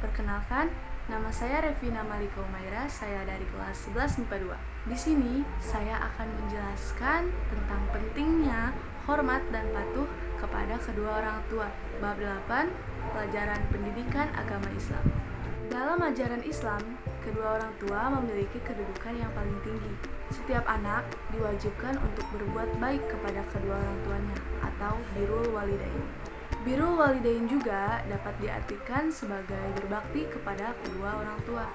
Perkenalkan, nama saya Revina Malika Umaira, saya dari kelas 11 MIPA 2. Di sini, saya akan menjelaskan tentang pentingnya hormat dan patuh kepada kedua orang tua. Bab 8, Pelajaran Pendidikan Agama Islam. Dalam ajaran Islam, kedua orang tua memiliki kedudukan yang paling tinggi. Setiap anak diwajibkan untuk berbuat baik kepada kedua orang tuanya atau birrul walidain. Birrul walidain juga dapat diartikan sebagai berbakti kepada kedua orang tua.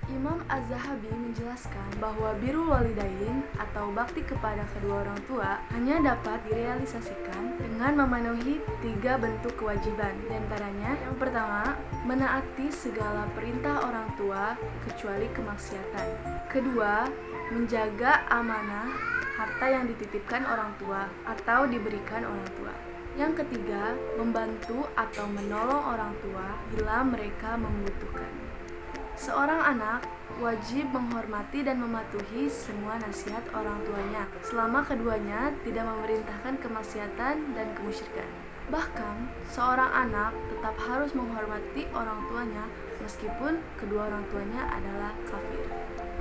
Imam Az-Zahabi menjelaskan bahwa birrul walidain atau bakti kepada kedua orang tua hanya dapat direalisasikan dengan memenuhi 3 bentuk kewajiban. Di antaranya, yang pertama, menaati segala perintah orang tua kecuali kemaksiatan. Kedua, menjaga amanah harta yang dititipkan orang tua atau diberikan orang tua. Yang ketiga, membantu atau menolong orang tua bila mereka membutuhkan. Seorang anak wajib menghormati dan mematuhi semua nasihat orang tuanya selama keduanya tidak memerintahkan kemaksiatan dan kemusyrikan. Bahkan, seorang anak tetap harus menghormati orang tuanya meskipun kedua orang tuanya adalah kafir.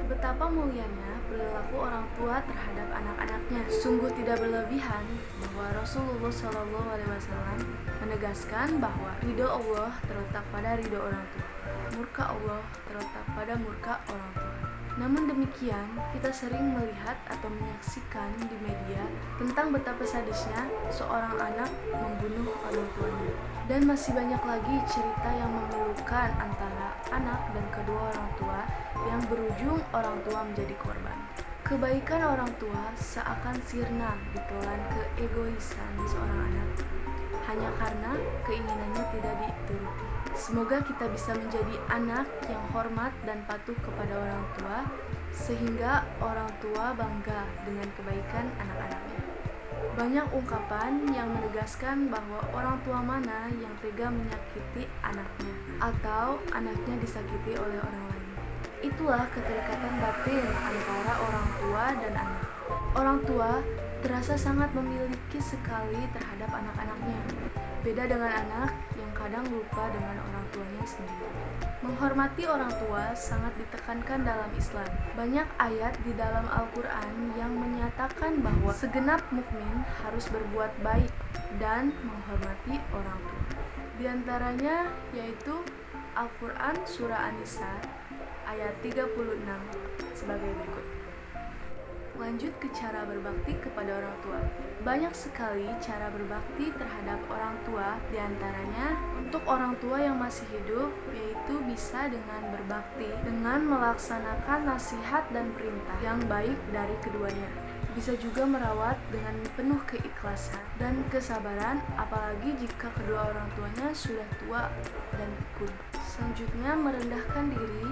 Betapa mulianya perilaku orang tua terhadap anak-anaknya. Sungguh tidak berlebihan bahwa Rasulullah SAW menegaskan bahwa ridho Allah terletak pada ridho orang tua, murka Allah terletak pada murka orang tua. Namun demikian, kita sering melihat atau menyaksikan di media tentang betapa sadisnya seorang anak membunuh orang tuanya. Dan masih banyak lagi cerita yang memilukan antara anak dan kedua orang tua yang berujung orang tua menjadi korban. Kebaikan orang tua seakan sirna ditelan keegoisan seorang anak hanya karena keinginannya tidak dituruti. Semoga kita bisa menjadi anak yang hormat dan patuh kepada orang tua, sehingga orang tua bangga dengan kebaikan anak-anaknya. Banyak ungkapan yang menegaskan bahwa orang tua mana yang tega menyakiti anaknya, atau anaknya disakiti oleh orang lain. Itulah keterikatan batin antara orang tua dan anak. Orang tua terasa sangat memiliki sekali terhadap anak-anaknya. Beda dengan anak yang kadang lupa dengan orang tuanya sendiri. Menghormati orang tua sangat ditekankan dalam Islam. Banyak ayat di dalam Al-Quran yang menyatakan bahwa segenap mukmin harus berbuat baik dan menghormati orang tua. Di antaranya yaitu Al-Quran Surah An-Nisa ayat 36 sebagai berikut. Lanjut ke cara berbakti kepada orang tua. Banyak sekali cara berbakti terhadap orang tua, diantaranya untuk orang tua yang masih hidup, yaitu bisa dengan berbakti, dengan melaksanakan nasihat dan perintah yang baik dari keduanya. Bisa juga merawat dengan penuh keikhlasan dan kesabaran, apalagi jika kedua orang tuanya sudah tua dan pikun. Selanjutnya, merendahkan diri,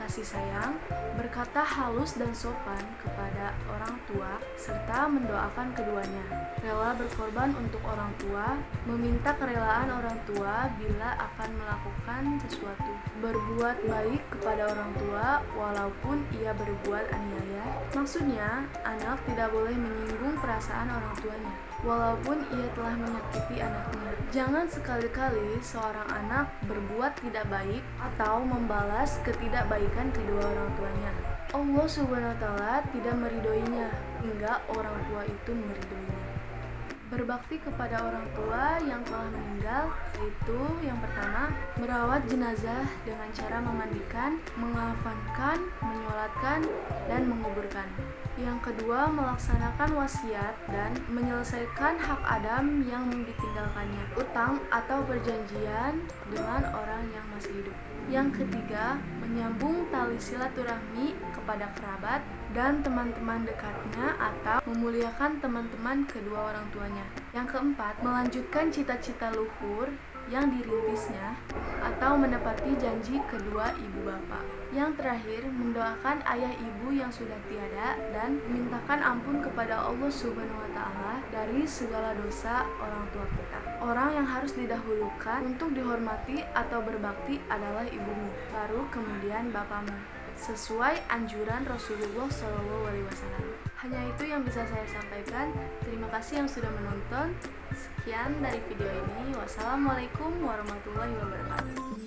kasih sayang, berkata halus dan sopan kepada orang tua, serta mendoakan keduanya. Rela berkorban untuk orang tua, meminta kerelaan orang tua bila akan melakukan sesuatu. Berbuat baik kepada orang tua walaupun ia berbuat aniaya. Maksudnya, anak tidak boleh menyinggung perasaan orang tuanya, walaupun ia telah menyakiti anaknya. Jangan sekali-kali seorang anak berbuat tidak baik atau membalas ketidakbaikan kedua orang tuanya. Allah Subhanahu wa Ta'ala tidak meridhoinya hingga orang tua itu meridhoinya. Berbakti kepada orang tua yang telah meninggal, yaitu yang pertama, merawat jenazah dengan cara memandikan, mengafankan, menyolatkan, dan menguburkan. Yang kedua, melaksanakan wasiat dan menyelesaikan hak Adam yang ditinggalkannya, utang atau perjanjian dengan orang yang masih hidup. Yang ketiga, menyambung tali silaturahmi kepada kerabat dan teman-teman dekatnya atau memuliakan teman-teman kedua orang tuanya. Yang keempat, melanjutkan cita-cita luhur yang dirintisnya atau menepati janji kedua ibu bapak. Yang terakhir, mendoakan ayah ibu yang sudah tiada dan memintakan ampun kepada Allah Subhanahu wa Ta'ala dari segala dosa orang tua kita. Orang yang harus didahulukan untuk dihormati atau berbakti adalah ibumu, baru kemudian bapakmu, sesuai anjuran Rasulullah SAW. Hanya itu yang bisa saya sampaikan. Terima kasih yang sudah menonton. Sekian dari video ini. Wassalamualaikum warahmatullahi wabarakatuh.